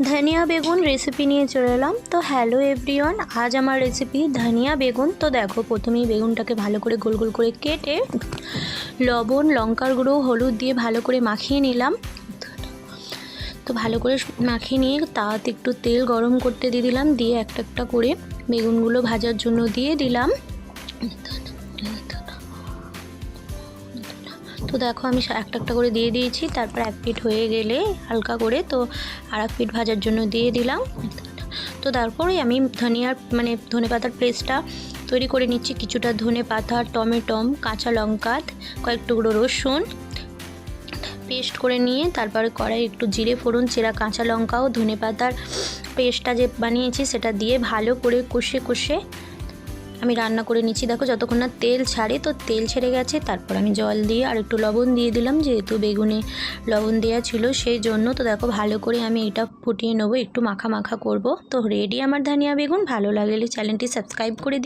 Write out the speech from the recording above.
धनिया बेगुन रेसिपि निये चले एलाम। तो हेलो एवरीवन, आज आमार रेसिपि धनिया बेगुन। तो देखो प्रथमेई बेगुनटाके भालो करे गोल गोल करे केटे लवण लंकार गुঁড়ো हलुद दिए भालो करे माखिए निलाम। तो भालो करे माखिए निये ताते एकटु तेल गरम करते दिए दिलाम, दिए एकटा एकटा करे बेगुनगुलो भाजार जोन्नो दिए दिलाम। तो देखो आमी एकटा एकटा करे दिए दिएछि। तारपर एक पिठ हये गेले हालका करे तो आरेक पिठ भाजार जोन्नो दिए दिलाम। तो तारपरे आमी धनियार माने धने पातार पेस्टटा तैरी करे निচ্ছি। কিছুটা धने पाता टमेटो काँचा लंका कয়েক টুকরো रसुन पेस्ट করে নিয়ে তারপরে কড়াই একটু জিরে ফোড়ন চেরা কাঁচা লঙ্কা ও ধনে পাতার পেস্টটা যে বানিয়েছি সেটা দিয়ে ভালো করে কষে কষে আমি রান্না করে নিচ্ছি। দেখো যতক্ষণ না তেল ছাড়ে, তো তেল ছেড়ে গেছে তারপর আমি জল দিয়ে আর একটু লবণ দিয়ে দিলাম, যেহেতু বেগুনে লবণ দেওয়া ছিল সেই জন্য। তো দেখো ভালো করে আমি এটা ফুটিয়ে নেবো, একটু মাখা মাখা করব। তো রেডি আমার ধনিয়া বেগুন। ভালো লাগলে চ্যানেলটি সাবস্ক্রাইব করে